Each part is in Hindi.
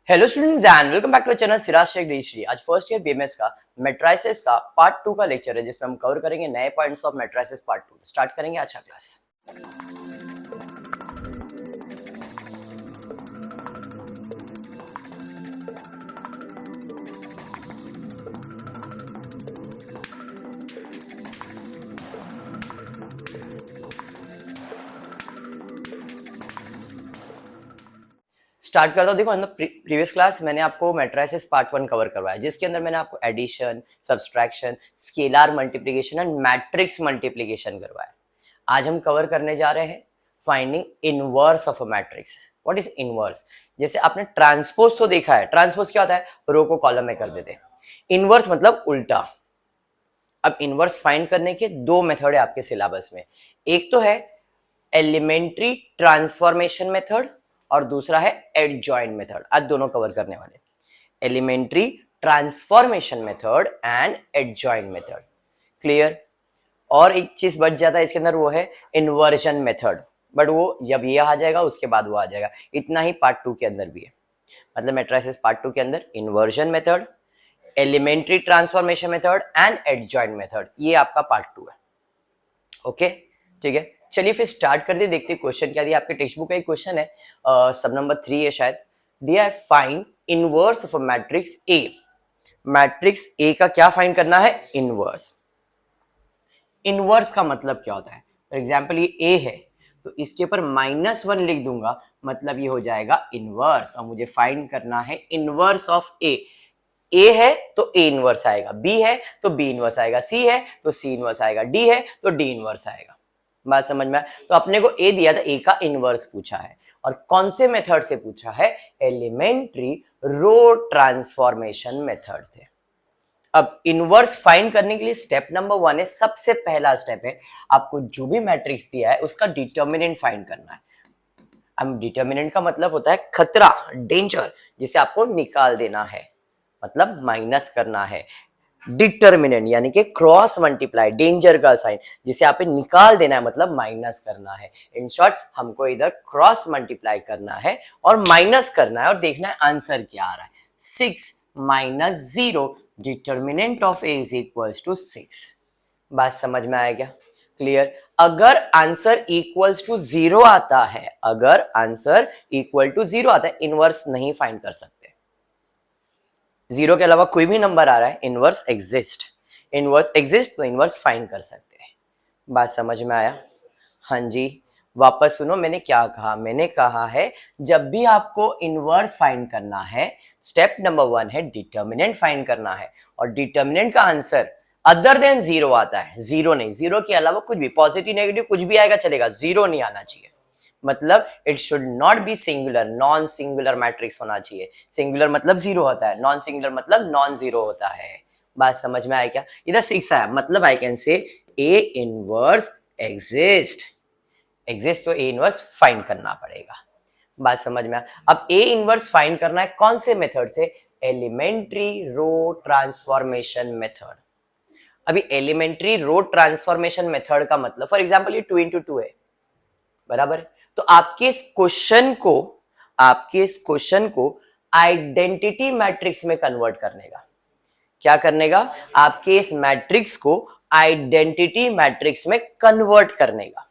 Hello students and welcome back to channel Siraj Sheikh डिश्री। आज फर्स्ट ईयर बीएमएस का मैट्रिसेस का पार्ट 2 का लेक्चर है जिसमें हम कवर करेंगे नए points of matrices part 2। Start करेंगे आज का क्लास। स्टार्ट करता हूं। देखो इन द प्रीवियस क्लास मैंने आपको मैट्रिसेस पार्ट 1 कवर करवाया जिसके अंदर मैंने आपको addition, subtraction, scalar multiplication and matrix multiplication करवाया। आज हम कवर करने जा रहे हैं finding inverse of a matrix. What is inverse? जैसे आपने ट्रांसपोज तो देखा है। ट्रांसपोज क्या होता है? रो को कॉलम में कर देते हैं। इनवर्स मतलब उल्टा। अब इनवर्स फाइंड करने के दो मेथड है आपके सिलेबस में। एक तो है एलिमेंट्री ट्रांसफॉर्मेशन मेथड और दूसरा है एडजॉइंट मेथड। आज दोनों कवर करने वाले, elementary transformation method and adjoint method. Clear? और एक चीज बच जाता है इसके अंदर, वो है इन्वर्जन मेथड, बट वो जब ये आ जाएगा उसके बाद वो आ जाएगा। इतना ही पार्ट 2 के अंदर भी है। मतलब मैट्रिसेस पार्ट 2 के अंदर inversion method, elementary transformation method and adjoint method, ये आपका पार्ट 2 है। ओके, ठीक है। चलिए फिर स्टार्ट कर दे। देखते क्वेश्चन क्या दिया। आपके टेक्स्ट बुक का एक क्वेश्चन है, सब नंबर 3 है शायद। दिया है find inverse of a matrix A. Matrix A का क्या फाइंड करना है? इनवर्स। इनवर्स का मतलब क्या होता है? फॉर एग्जाम्पल ये ए है तो इसके ऊपर -1 लिख दूंगा, मतलब ये हो जाएगा इनवर्स। और मुझे फाइंड करना है इनवर्स ऑफ ए। ए है तो ए इनवर्स आएगा, बी है तो बी इनवर्स आएगा, सी है तो सी इनवर्स आएगा, डी है तो डी इनवर्स आएगा। बात समझ में? तो अपने को ए दिया था, ए का इनवर्स पूछा है और कौन से मेथड से पूछा है? एलिमेंट्री रो ट्रांसफॉर्मेशन मेथड से। अब इनवर्स फाइंड करने के लिए स्टेप नंबर 1 है, सबसे पहला स्टेप है आपको जो भी मैट्रिक्स दिया है उसका डिटर्मिनेंट फाइंड करना है। अब डिटर्मिनेंट का मतलब होता है खतरा, डेंजर, जिसे आपको निकाल देना है, मतलब माइनस करना है। डिटर्मिनेंट यानी कि क्रॉस मल्टीप्लाई, डेंजर का साइन, जिसे आप निकाल देना है, मतलब माइनस करना है। इन शॉर्ट हमको इधर क्रॉस मल्टीप्लाई करना है और माइनस करना है और देखना है आंसर क्या आ रहा है। 6 - 0, determinant of A is equals to 6। बात समझ में आया क्या? क्लियर? अगर आंसर इक्वल्स टू 0 आता है, अगर आंसर इक्वल टू 0 आता है, इनवर्स नहीं फाइंड कर सकते। 0 के अलावा कोई भी नंबर आ रहा है, इनवर्स एग्जिस्ट। इनवर्स एग्जिस्ट तो इनवर्स फाइंड कर सकते हैं। बात समझ में आया? हाँ जी। वापस सुनो, मैंने क्या कहा? मैंने कहा है जब भी आपको इनवर्स फाइंड करना है, स्टेप नंबर 1 है डिटर्मिनेंट फाइंड करना है। और डिटर्मिनेंट का आंसर अदर देन 0 आता है। 0 नहीं, 0 के अलावा कुछ भी, पॉजिटिव नेगेटिव कुछ भी आएगा चलेगा, 0 नहीं आना चाहिए। मतलब it should not be singular, non singular matrix होना चाहिए। सिंगुलर मतलब 0 होता है, नॉन सिंगुलर मतलब नॉन 0 होता है। बात समझ में आया क्या? इधर 6 आया, मतलब I can say A inverse exist. Exist तो ए इनवर्स फाइंड करना पड़ेगा। बात समझ में आया? अब ए इनवर्स फाइंड करना है कौन से मेथड से? Elementary row transformation method. अभी एलिमेंट्री रो ट्रांसफॉर्मेशन मेथड का मतलब, फॉर एग्जांपल ये 2 into 2 है, बराबर? तो आपके इस क्वेश्चन को आइडेंटिटी मैट्रिक्स में कन्वर्ट करने का, क्या करने का? आपके इस मैट्रिक्स को आइडेंटिटी मैट्रिक्स में कन्वर्ट करने का।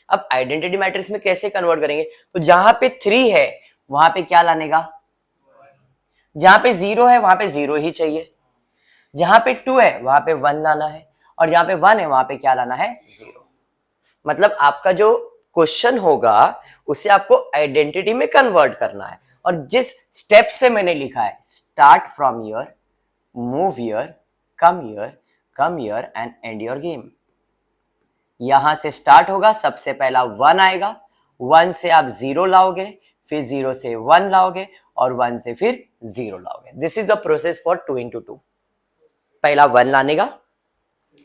अब आइडेंटिटी मैट्रिक्स में कैसे कन्वर्ट करेंगे? तो जहां पे 3 है वहां पे क्या लाने का? जहां पे 0 है वहां पे 0 ही चाहिए, जहां पे 2 है वहां पे 1 लाना है, और जहां पे 1 है वहां पे क्या लाना है? 0। मतलब आपका जो क्वेश्चन होगा उसे आपको आइडेंटिटी में कन्वर्ट करना है। और जिस स्टेप से मैंने लिखा है, start from year, move year, come year and and your game. यहां से स्टार्ट होगा, सबसे पहला 1 आएगा, 1 से आप 0 लाओगे, फिर 0 से 1 लाओगे और 1 से फिर 0 लाओगे। This is the process for 2 into 2। पहला 1 लाने का,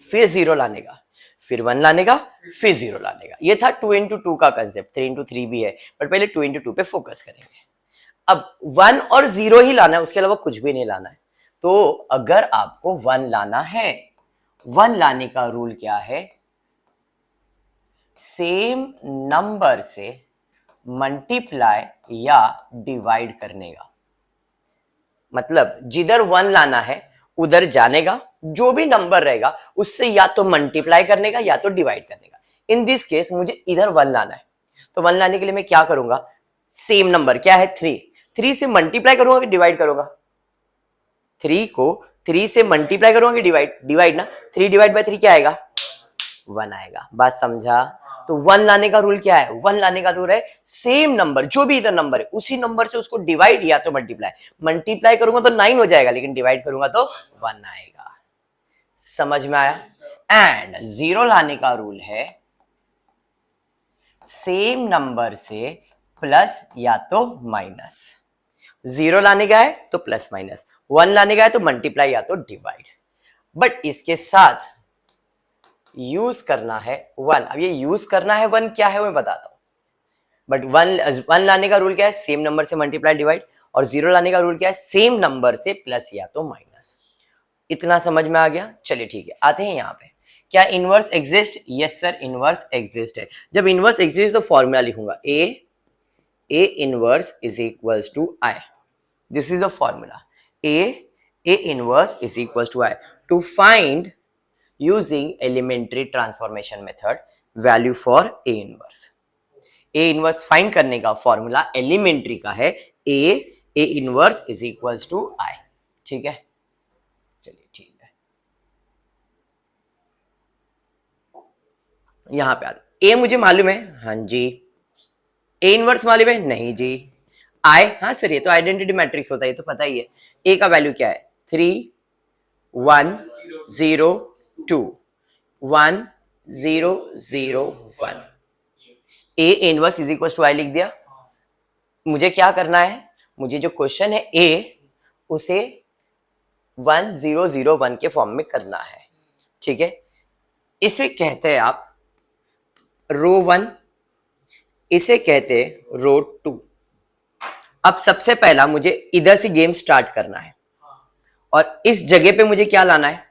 फिर 0 लाने का, फिर 1 लाने का, फिर 0 लाने का। ये था 2 into 2 का कंसेप्ट। 3 into 3 भी है, बट पहले 2 into 2 पे फोकस करेंगे। अब 1 और 0 ही लाना है, उसके अलावा कुछ भी नहीं लाना है। तो अगर आपको 1 लाना है, 1 लाने का रूल क्या है? सेम नंबर से मल्टीप्लाई या डिवाइड करने का। मतलब जिधर 1 लाना है उधर जाने का, जो भी नंबर रहेगा उससे या तो मल्टीप्लाई करने का या तो डिवाइड करने का। इन दिस केस मुझे इधर 1 लाना है, तो 1 लाने के लिए मैं क्या करूंगा, सेम नंबर क्या है 3, 3 से मल्टीप्लाई करूंगा कि डिवाइड करूंगा, 3 को 3 से मल्टीप्लाई करूंगा कि डिवाइड, डिवाइड ना, 3 डिवाइड बाय 3 क्या आएगा, 1 आएगा। बात समझा? तो 1 लाने का रूल क्या है, 1 लाने का रूल है सेम नंबर जो भी इधर नंबर है उसी नंबर से उसको डिवाइड या तो मल्टीप्लाई, मल्टीप्लाई करूंगा तो 9 हो जाएगा लेकिन डिवाइड करूंगा तो 1 आएगा। समझ में आया? एंड 0 लाने का रूल है सेम नंबर से प्लस या तो माइनस, 0 लाने का है तो प्लस माइनस, 1 लाने का है तो मल्टीप्लाई या तो डिवाइड। बट इसके साथ यूज करना है 1। अब ये यूज करना है 1 क्या है वो मैं बताता हूं। बट 1 लाने का रूल क्या है, सेम नंबर से मल्टीप्लाई डिवाइड, और 0 लाने का रूल क्या है, सेम नंबर से प्लस या तो माइनस। इतना समझ में आ गया? चलिए ठीक है, आते हैं यहाँ पे। क्या inverse exist? Yes sir, inverse exist है। जब इनवर्स एग्जिस्ट तो फॉर्मूला लिखूंगा A inverse is equals to I. This is the formula, A inverse is equals to I to find using elementary transformation method value for A inverse। A inverse find करने का फॉर्मूला एलिमेंट्री का है A inverse is equals to I। ठीक है, चलिए ठीक है, यहां पे आते। A मुझे मालूम है, हाँ जी। A इनवर्स मालूम है? नहीं जी। I, हाँ सर ये तो आइडेंटिटी मैट्रिक्स होता है, ये तो पता ही है। A का वैल्यू क्या है, 3 1 0 2 1 0 0 1। A inverse is equal to I लिख दिया। मुझे क्या करना है, मुझे जो क्वेश्चन है ए उसे 1 0 0 1 के फॉर्म में करना है। ठीक है, इसे कहते हैं आप रो 1, इसे कहते हैं रो 2। अब सबसे पहला मुझे इधर से गेम स्टार्ट करना है और इस जगह पे मुझे क्या लाना है,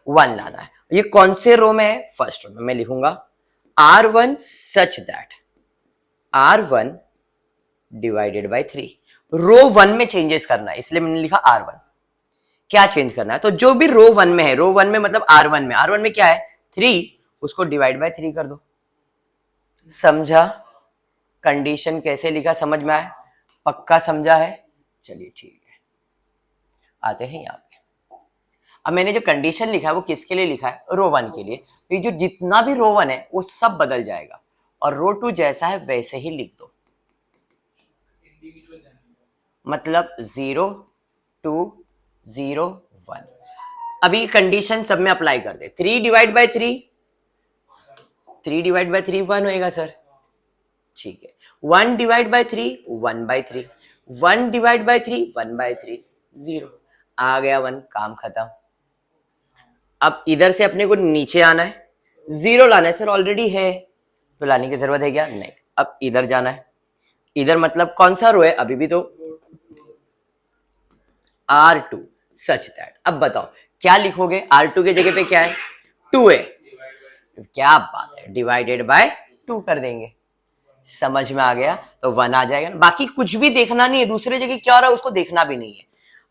1 लाना है। ये कौन से रो में है, फर्स्ट रो में। मैं लिखूंगा R1 such that R1 divided by 3। रो 1 में चेंजेस करना है इसलिए मैंने लिखा R1। क्या चेंज करना है, तो जो भी रो 1 में है, रो 1 में मतलब R1 में क्या है 3, उसको डिवाइड बाय 3 कर दो। समझा? कंडीशन कैसे लिखा समझ में आया? पक्का समझा है? चलिए ठीक है, आते हैं यहां पे। अब मैंने जो कंडीशन लिखा है वो किसके लिए लिखा है, रो 1 के लिए। तो ये जो जितना भी रो 1 है वो सब बदल जाएगा और रो 2 जैसा है वैसे ही लिख दो। मतलब 0 2 0 1। अभी कंडीशन सब में अप्लाई कर दे। 3 डिवाइड बाय 3 1 होएगा सर। ठीक है, 1 divide by 3 1 by 3, 1 divide by 3 1 by 3, 0 आ गया 1, काम खत्म। अब इधर से अपने को नीचे आना है, 0 लाना है सर, ऑलरेडी है तो लाने की जरूरत है क्या, नहीं। अब इधर जाना है, इधर मतलब कौन सा रो है, अभी भी तो R2 सच दैट। अब बताओ क्या लिखोगे, R2 के जगह पे क्या है 2 है, क्या बात है, डिवाइडेड बाय 2 कर देंगे। समझ में आ गया? तो 1 आ जाएगा ना, बाकी कुछ भी देखना नहीं है, दूसरे जगह क्या हो रहा है उसको देखना भी नहीं है।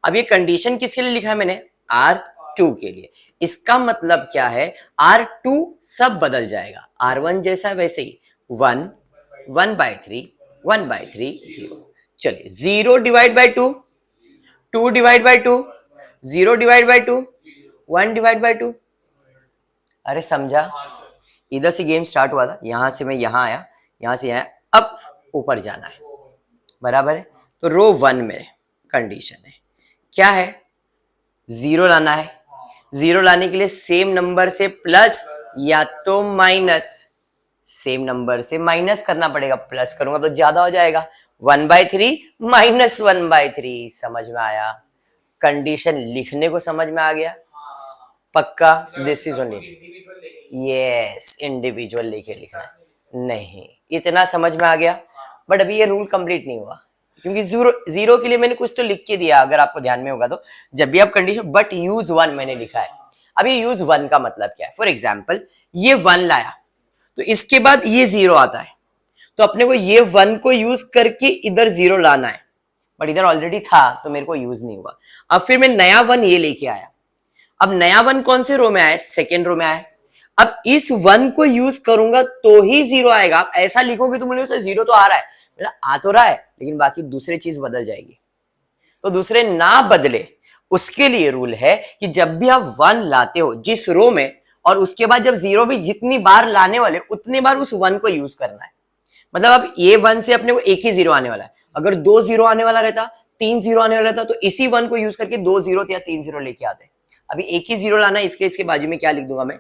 अब ये कंडीशन किसके लिए लिखा है मैंने, R2 के लिए। इसका मतलब क्या है, R2 सब बदल जाएगा, R1 जैसा वैसे ही 1 1 बाय 3 1 बाय 3 0। चलिए 0 divide by 2 2 divide by 2 0 divide by 2 1 divide bye 2। अरे समझा? इधर से गेम स्टार्ट हुआ था, यहां से मैं यहां आया, यहां से यहां, अब ऊपर जाना है, बराबर है। तो रो 1 में कंडीशन है क्या है, 0 लाना है। 0 लाने के लिए सेम नंबर से प्लस या तो माइनस, सेम नंबर से माइनस करना पड़ेगा, प्लस करूंगा तो ज्यादा हो जाएगा, 1 बाय 3 माइनस 1 बाय 3। समझ में आया? कंडीशन लिखने को समझ में आ गया? पक्का? This is only, yes individual लेके लिखना है, नहीं इतना समझ में आ गया। बट अभी ये रूल कंप्लीट नहीं हुआ क्योंकि 0 के लिए मैंने कुछ तो लिख के दिया, अगर आपको ध्यान में होगा तो, जब भी आप कंडीशन बट यूज 1 मैंने लिखा है। अब ये यूज 1 का मतलब क्या है, फॉर एग्जाम्पल ये 1 लाया तो इसके बाद ये 0 आता है, तो अपने को ये 1 को यूज करके इधर 0 लाना है, बट इधर ऑलरेडी था तो मेरे को यूज नहीं हुआ। अब फिर मैं नया 1 ये लेके आया। अब नया 1 कौन से रो में आया? सेकेंड रो में आया। अब इस 1 को यूज करूंगा तो ही 0 आएगा। आप ऐसा लिखोगे तो मुझे 0 तो आ रहा है, मेरा आ तो रहा है, लेकिन बाकी दूसरी चीज बदल जाएगी। तो दूसरे ना बदले उसके लिए रूल है कि जब भी आप 1 लाते हो जिस रो में, और उसके बाद जब 0 भी जितनी बार लाने वाले उतनी बार उस 1 को यूज करना है। मतलब अब ये 1 से अपने को एक ही 0 आने वाला है। अगर 2 0 आने वाला रहता, 3 0 आने वाला रहता, तो इसी 1 को यूज करके 2 0 या 3 0 लेके आते। अभी एक ही 0 लाना है, इसके बाजू में क्या लिख दूंगा मैं?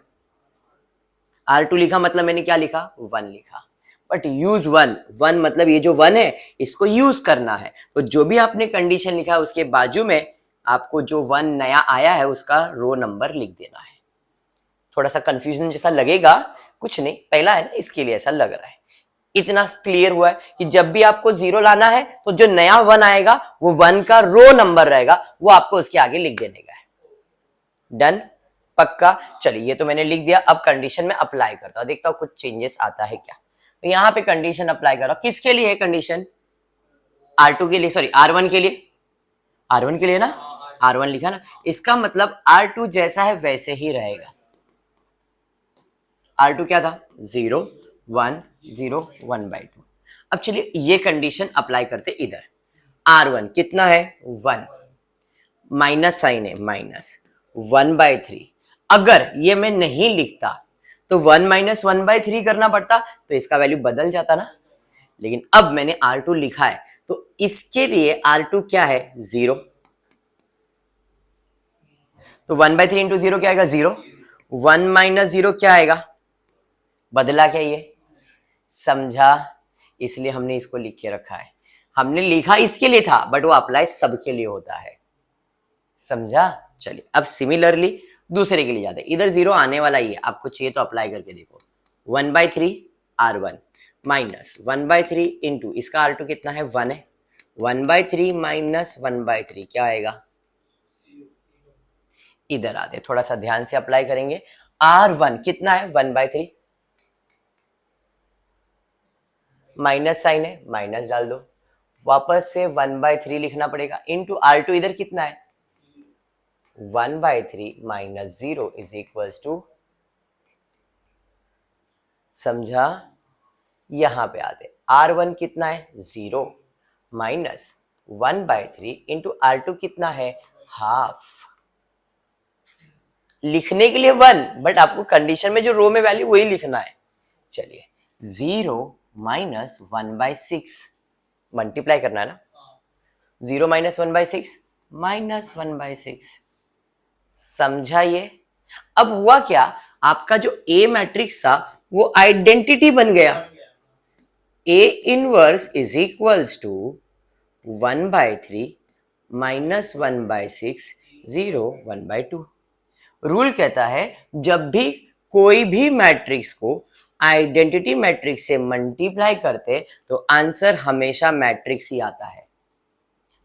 R2 लिखा, मतलब मैंने क्या लिखा? 1 लिखा। बट यूज 1 मतलब ये जो 1 है इसको यूज करना है। तो जो भी आपने कंडीशन लिखा है उसके बाजू में आपको जो 1 नया आया है उसका रो नंबर लिख देना है। थोड़ा सा कंफ्यूजन जैसा लगेगा, कुछ नहीं, पहला है ना इसके लिए ऐसा लग रहा है। इतना क्लियर हुआ है कि जब भी आपको 0 लाना है तो जो नया 1 आएगा वो 1 का रो नंबर रहेगा, वो आपको उसके आगे लिख देने का है। डन? पक्का? चलिए ये तो मैंने लिख दिया। अब कंडीशन में अप्लाई करता हूं, देखता हूं कुछ चेंजेस आता है क्या। तो यहां पे कंडीशन अप्लाई कर रहा हूं। किसके लिए है कंडीशन? R2 के लिए, सॉरी R1 के लिए। R1 के लिए ना, R1 लिखा ना, इसका मतलब R2 जैसा है वैसे ही रहेगा। R2 क्या था? 0 1 0 1/2। अब चलिए ये कंडीशन अप्लाई करते इधर। R1 कितना है? 1, माइनस साइन है, माइनस 1/3। अगर ये मैं नहीं लिखता तो 1 माइनस 1/3 करना पड़ता, तो इसका वैल्यू बदल जाता ना। लेकिन अब मैंने R2 लिखा है तो इसके लिए R2 क्या है? 0। तो 1/3 इंटू 0 क्या आएगा? 0। 1 माइनस 0 क्या आएगा? बदला क्या ये? समझा? इसलिए हमने इसको लिख के रखा है। हमने लिखा इसके लिए था बट वो अप्लाई सबके लिए होता है। समझा? चलिए अब सिमिलरली दूसरे के लिए जाते हैं। इधर 0 आने वाला ही है, आपको चाहिए तो अप्लाई करके देखो। 1/3 R1 माइनस 1/3 इंटू इसका R2 कितना है? 1 है। 1/3 माइनस 1/3 क्या आएगा? इधर आते, थोड़ा सा ध्यान से अप्लाई करेंगे। R1 कितना है? 1/3, माइनस साइन है, माइनस डाल दो, वापस से 1/3 लिखना पड़ेगा, इंटू R2 इधर कितना है? 1/3 माइनस 0 इज इक्वल्स टू, समझा? यहां पे आते, R1 कितना है? 0 माइनस 1/3 इंटू R2 कितना है? हाफ। लिखने के लिए 1, बट आपको कंडीशन में जो रो में वैल्यू वही लिखना है। चलिए 0 माइनस 1/6 मल्टीप्लाई करना है ना। 0 माइनस 1/6 माइनस 1/6, समझा ये? अब हुआ क्या, आपका जो ए मैट्रिक्स था वो आइडेंटिटी बन गया। A inverse is equals to 1/3 minus 1/6 0 1/2। Rule कहता है जब भी कोई भी मैट्रिक्स को आइडेंटिटी मैट्रिक्स से मल्टीप्लाई करते तो आंसर हमेशा मैट्रिक्स ही आता है।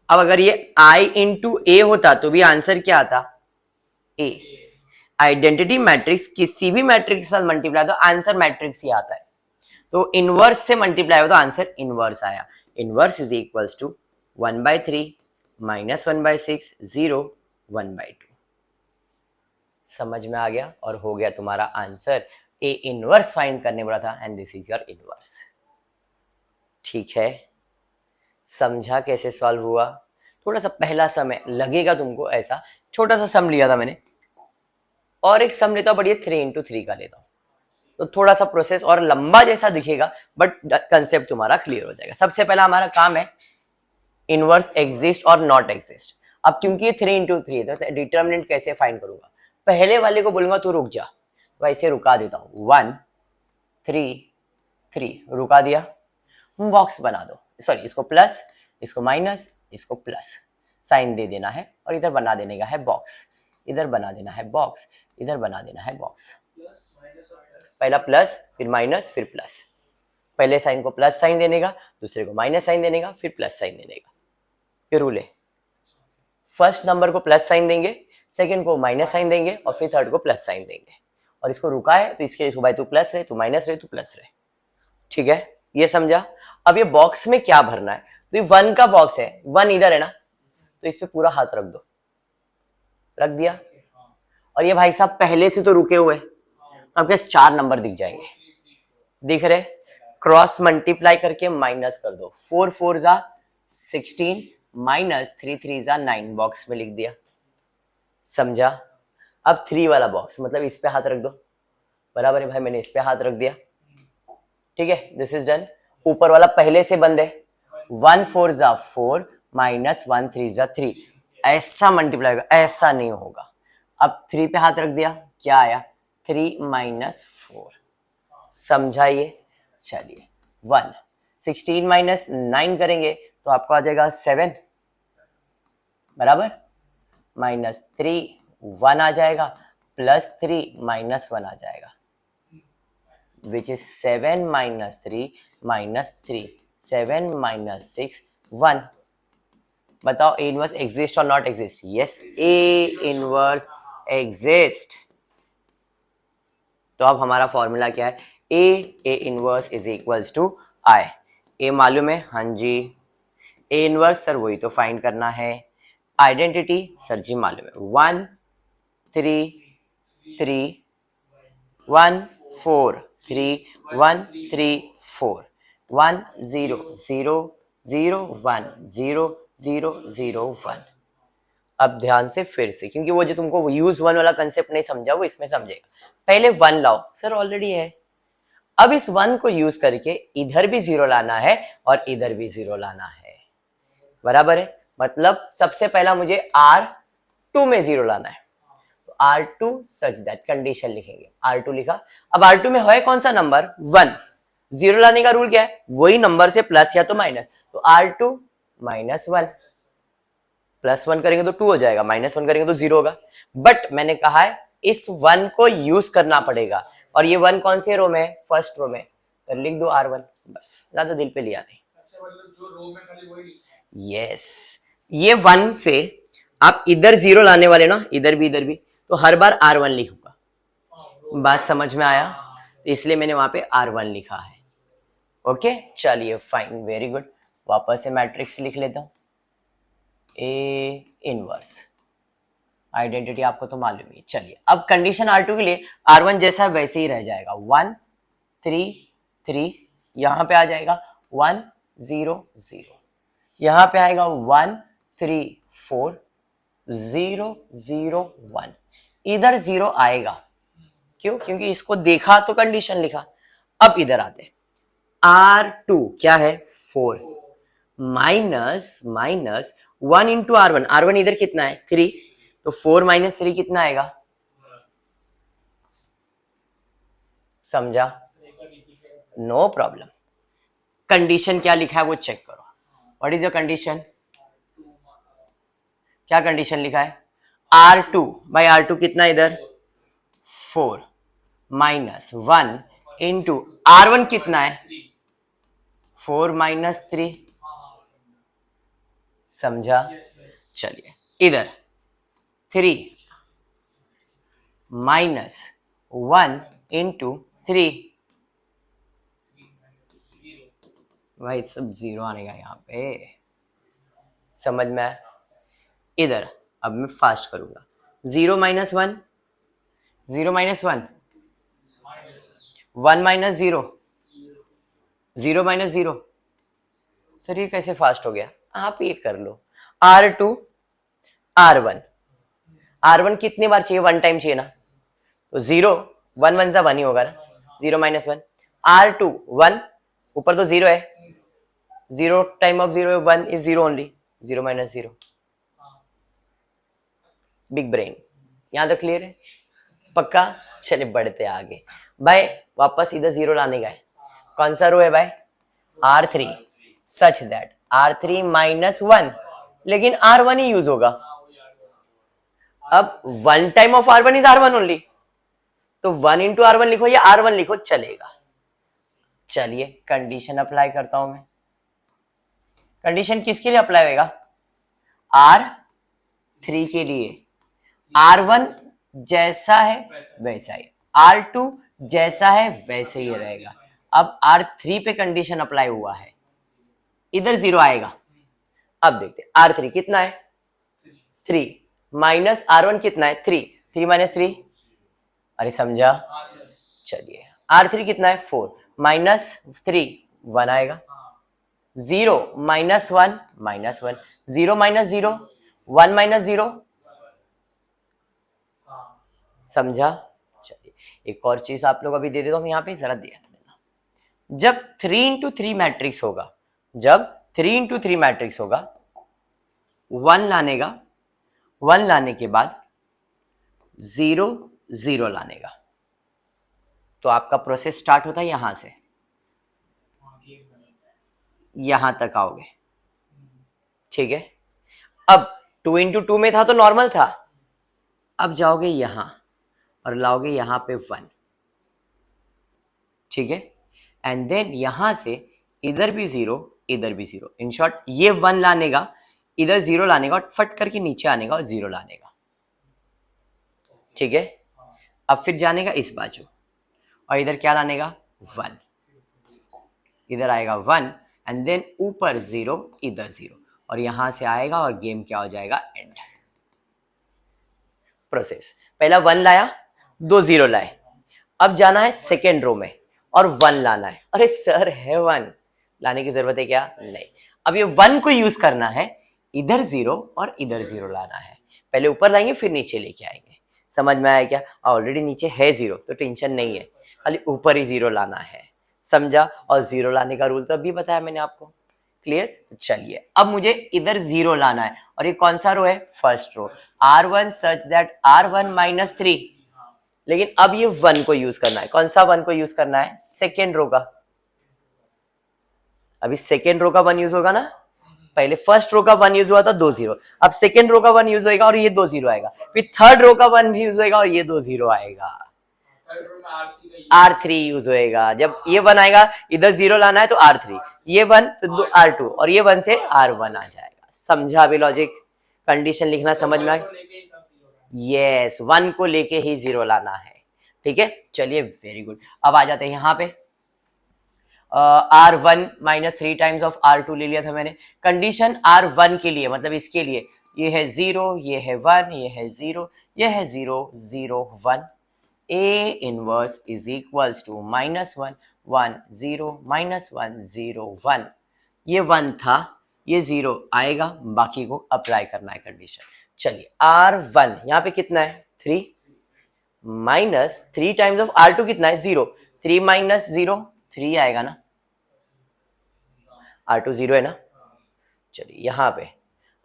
अब अगर ये I इंटू ए होता तो भी आंसर क्या आता? ए। आइडेंटिटी मैट्रिक्स किसी भी मैट्रिक्स के साथ मल्टीप्लाई तो आंसर मैट्रिक्स ही आता है। तो इनवर्स से मल्टीप्लाई हो तो आंसर इनवर्स आया। Inverse is equals to 1/3 minus 1/6 0 1/2। समझ में आ गया और हो गया तुम्हारा आंसर। ए इनवर्स फाइंड करने वाला था and this is your inverse. ठीक है, समझा कैसे सॉल्व हुआ? थोड़ा सा पहला समय लगेगा तुमको, ऐसा छोटा सा सम लिया था मैंने, और एक सम लेता हूं बट ये 3 इंटू 3 का लेता हूं, तो थोड़ा सा प्रोसेस और लंबा जैसा दिखेगा बट कंसेप्ट तुम्हारा क्लियर हो जाएगा। सबसे पहला हमारा काम है इनवर्स एग्जिस्ट और नॉट एग्जिस्ट। अब क्योंकि ये 3 इंटू 3 है तो डिटर्मिनेंट कैसे फाइंड करूंगा? पहले वाले को बोलूंगा तू रुक जा, तो ऐसे रुका देता हूं, 1 3 3 रुका दिया, बॉक्स बना दो, सॉरी इसको प्लस, इसको माइनस, इसको प्लस, साइन दे देना है और इधर बना देने का है बॉक्स, इधर बना देना है बॉक्स, इधर बना देना है बॉक्स। पहला प्लस फिर माइनस फिर प्लस, पहले साइन को प्लस साइन देने का, दूसरे को माइनस साइन देने का, फिर प्लस साइन देने का। ये रूल है, फर्स्ट नंबर को प्लस साइन देंगे, सेकंड को माइनस साइन देंगे और फिर थर्ड को प्लस साइन देंगे। और इसको रुका है तो इसके लिए भाई तू प्लस रहे, तू माइनस रहे, तू प्लस रहे। ठीक है, ये समझा? अब ये बॉक्स में क्या भरना है, तो ये 1 का बॉक्स है, 1 इधर है ना, तो इस पे पूरा हाथ रख दो, रख दिया। और ये भाई साहब पहले से तो रुके हुए, तो आपके 4 नंबर दिख जाएंगे, दिख रहे, क्रॉस मल्टीप्लाई करके माइनस कर दो, 4 4 जा 16 माइनस 3 3 जा 9, बॉक्स में लिख दिया, समझा। अब 3 वाला बॉक्स मतलब इस पे हाथ रख दो, बराबर है भाई, मैंने इस पे हाथ रख दिया, ठीक है, दिस इज डन। ऊपर वाला पहले से बंद है, 1 4 जा 4 माइनस 1 3 जा 3, ऐसा मल्टीप्लाई होगा, ऐसा नहीं होगा। अब 3 पे हाथ रख दिया, क्या आया, 3 माइनस 4, समझाइए। चलिए 1, 16 माइनस 9 करेंगे तो आपको आ जाएगा 7, बराबर, माइनस 3 1 आ जाएगा, प्लस 3 माइनस 1 आ जाएगा, which is 7 minus 3 minus 3, 7 minus 6 1। बताओ ए इनवर्स एग्जिस्ट और not exist? Yes, A inverse exist. तो अब हमारा फॉर्मूला क्या है, A inverse is equals to I. A मालूम है, हाँ जी। ए इनवर्स सर वही तो फाइंड करना है। आइडेंटिटी सर जी मालूम है, 1 3 3 1 4 3 1 3 4 1 0 0 0 1 0 0 0 1। अब ध्यान से फिर से, क्योंकि वो जो तुमको यूज 1 वाला कंसेप्ट नहीं समझा वो इसमें समझेगा। पहले 1 लाओ, सर ऑलरेडी है। अब इस 1 को यूज करके इधर भी 0 लाना है और इधर भी 0 लाना है, बराबर है। मतलब सबसे पहला मुझे R2 में 0 लाना है, तो R2 सच दैट, कंडीशन लिखेंगे, R2 लिखा। अब R2 में है कौन सा नंबर, 1। 0 लाने का रूल क्या है, वही नंबर से प्लस या तो माइनस, तो R2 माइनस 1, प्लस 1 करेंगे तो 2 हो जाएगा, माइनस 1 करेंगे तो 0 होगा। बट मैंने कहा है इस 1 को यूज करना पड़ेगा, और ये 1 कौन से रो में, फर्स्ट रो में, तो लिख दो R1, बस, ज्यादा दिल पे लिया नहीं। अच्छा, मतलब जो रो में खाली वही, यस। ये 1 से आप इधर 0 लाने वाले ना, इधर भी, तो हर बार R1 लिखूंगा, बात समझ में आया, तो इसलिए मैंने वहां पे R1 लिखा है। ओके, चलिए फाइन, वेरी गुड। वापस से मैट्रिक्स लिख लेता हूं, ए इनवर्स, आइडेंटिटी आपको तो मालूम ही। चलिए अब कंडीशन R2 के लिए R1 जैसा वैसे ही रह जाएगा, 1 3 3, यहां पे आ जाएगा 1 0 0, यहां पे आएगा 1 3 4 0 0 1, इधर 0 आएगा, क्यों, क्योंकि इसको देखा तो कंडीशन लिखा। अब इधर आते, R2 क्या है, 4 माइनस 1 इंटू R1, R1 इधर कितना है, 3, तो 4 माइनस 3 कितना आएगा, समझा, नो प्रॉब्लम। कंडीशन क्या लिखा है वो चेक करो, व्हाट इज योर कंडीशन, क्या कंडीशन लिखा है, R2 बाई R2 कितना इधर, 4 माइनस 1 इंटू R1 कितना है, 4 माइनस 3, समझा। चलिए इधर 3 माइनस 1 इंटू 3, भाई सब 0 आने का यहाँ पे, समझ में आया। इधर अब मैं फास्ट करूंगा, 0 minus 1, 0 minus 1, 1 minus 0, 0 minus 0। Sir ये कैसे फास्ट हो गया, आप ये कर लो, R2 R1, R1 कितनी बार चाहिए, 1 टाइम चाहिए ना, तो 0 1 1 सा 1 ही होगा ना, 0 माइनस 1, R2 1, ऊपर तो 0 है, 0 time of 0 1 is 0 only, 0 minus 0, big brain, यहां तो क्लियर है, पक्का। चलिए बढ़ते आगे भाई, वापस इधर 0 लाने का है, कौन सा रो है भाई, R3, such that R3 minus 1, लेकिन R1 ही यूज होगा। अब 1 time of R1 is R1 only, तो 1 इंटू R1 लिखो या R1 लिखो चलेगा। चलिए कंडीशन अप्लाई करता हूं मैं, कंडीशन किसके लिए अप्लाई होगा, R3 के लिए, R1 जैसा है वैसा ही, R2 जैसा है वैसे ही रहेगा। अब R3 पे कंडीशन अप्लाई हुआ है, इधर 0 आएगा, अब देखते हैं R3 कितना है 3 माइनस R1 कितना है 3 3 माइनस 3 अरे समझा चलिए R3 कितना है 4 माइनस 3 1 आएगा 0 माइनस 1 माइनस 1 0 माइनस 0 1 माइनस 0 समझा। चलिए एक और चीज आप लोग अभी दे देता हूं यहाँ पे जरा देख देना। जब 3 इंटू 3 मैट्रिक्स होगा जब 3 इंटू 3 मैट्रिक्स होगा 1 लाने के बाद 0 0 लाने का तो आपका प्रोसेस स्टार्ट होता है यहां से यहां तक आओगे ठीक है। अब 2 इंटू 2 में था तो नॉर्मल था अब जाओगे यहां और लाओगे यहां पे 1 ठीक है एंड देन यहां से इधर भी 0 इधर भी 0 इन शॉर्ट ये 1 लाने का इधर 0 लाने का और फट करके नीचे आने का और 0 लाने का ठीक है। अब फिर जाने का इस बाजू और इधर क्या लाने का 1 इधर आएगा 1 एंड देन ऊपर 0 इधर 0 और यहां से आएगा और गेम क्या हो जाएगा एंड। प्रोसेस पहला 1 लाया 2 0 लाए अब जाना है सेकेंड रो में और 1 लाना है। अरे सर है 1 लाने की जरूरत है क्या नहीं। अब ये 1 को यूज करना है इधर 0 और इधर 0 लाना है पहले ऊपर लाएंगे फिर नीचे लेके आएंगे समझ में आया क्या। ऑलरेडी नीचे है 0 तो टेंशन नहीं है खाली ऊपर ही 0 लाना है समझा। और 0 लाने का रूल तो अभी बताया मैंने आपको क्लियर। तो चलिए अब मुझे इधर 0 लाना है और ये कौन सा रो है first row R1 such that R1 minus 3 लेकिन अब ये 1 को यूज करना है। कौन सा 1 को यूज करना है सेकेंड रो का। अभी सेकेंड रो का 1 यूज होगा ना पहले फर्स्ट रो का 1 यूज हुआ था 2 0 अब सेकेंड रो का 1 यूज होगा और ये 2 0 आएगा फिर थर्ड रो का 1 यूज होगा और ये 2 0 आएगा R3 यूज होएगा। जब ये 1 आएगा इधर 0 लाना है तो R3 ये 1 तो R2 और ये 1 से R1 आ जाएगा। समझा अभी लॉजिक कंडीशन लिखना समझ में आया। यस 1 को लेके ही 0 लाना है ठीक है। चलिए वेरी गुड अब आ जाते हैं यहाँ पे R1 minus 3 times of R2 ले लिया था मैंने। कंडीशन R1 के लिए मतलब इसके लिए ये है 0 ये है 1 ये है 0 ये है 0 0 1 A inverse is equals to minus 1 1 0 minus 1 0 1 ये 1 था ये 0 आएगा बाकी को अप्लाई करना है कंडीशन। चलिए R1 यहाँ पे कितना है 3 माइनस 3 टाइम्स ऑफ R2 कितना है 0 3 माइनस 0 3 आएगा ना R2 0 है ना। चलिए यहाँ पे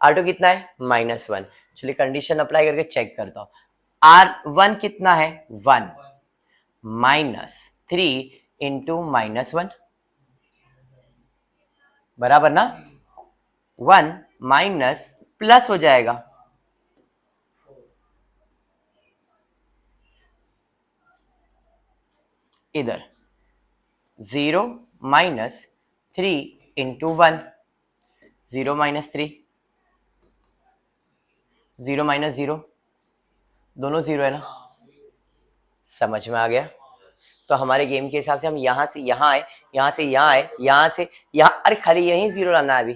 R2 कितना है माइनस 1 चलिए कंडीशन अप्लाई करके चेक करता हूँ R1 कितना है 1 माइनस 3 इंटू माइनस 1 बराबर ना 1 माइनस प्लस हो जाएगा इधर 0 माइनस 3 इंटू 1 0 माइनस 3 0 माइनस 0 दोनों 0 है ना समझ में आ गया। तो हमारे गेम के हिसाब से हम यहां से यहां आए यहां से यहां आए यहां से यहां अरे खाली यहीं 0 लाना है। अभी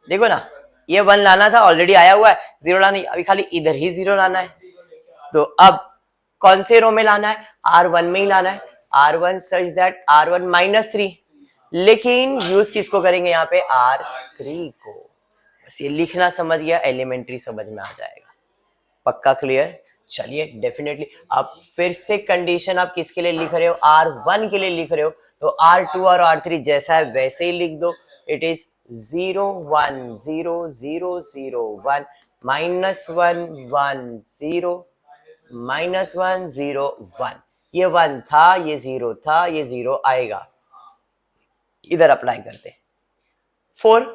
देखो ना ये 1 लाना था ऑलरेडी आया हुआ है 0 लाना अभी खाली इधर ही 0 लाना है। तो अब कौन से रो में लाना है R1 में ही लाना है R1 such that R1 minus 3 लेकिन यूज किसको करेंगे यहाँ पे R3 को। बस ये लिखना समझ गया एलिमेंट्री समझ में आ जाएगा पक्का क्लियर। चलिए डेफिनेटली आप फिर से कंडीशन आप किसके लिए लिख रहे हो R1 के लिए लिख रहे हो तो R2 और R3 जैसा है वैसे ही लिख दो। इट इज 0 1 0 0 0 1 माइनस 1 1 0 माइनस 1 0 1 ये 1 था ये 0 था ये 0 आएगा इधर अप्लाई करते 4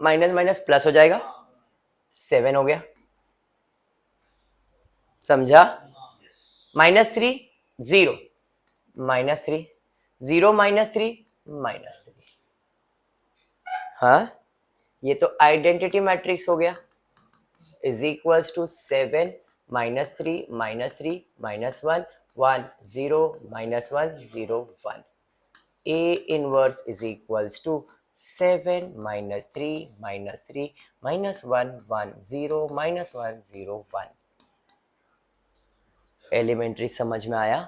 माइनस माइनस प्लस हो जाएगा 7 हो गया समझा। माइनस 3 0 माइनस 3 0 माइनस 3 माइनस 3 हाँ ये तो आइडेंटिटी मैट्रिक्स हो गया is equals to 7 minus 3 minus 3 minus 1 1 0 minus 1 0 1 A inverse is equals to 7 -3 -3 -1 1 0 -1 0 1। Elementary समझ में आया?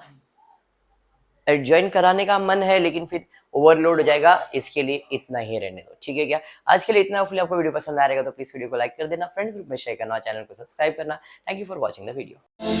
ज्वाइन कराने का मन है लेकिन फिर ओवरलोड हो जाएगा, इसके लिए इतना ही रहने दो, ठीक है क्या? आज के लिए इतना। होपफुली आपको वीडियो पसंद आ रहेगा तो प्लीज वीडियो को लाइक कर देना, फ्रेंड्स ग्रुप में शेयर करना, चैनल को सब्सक्राइब करना। Thank you for watching the video.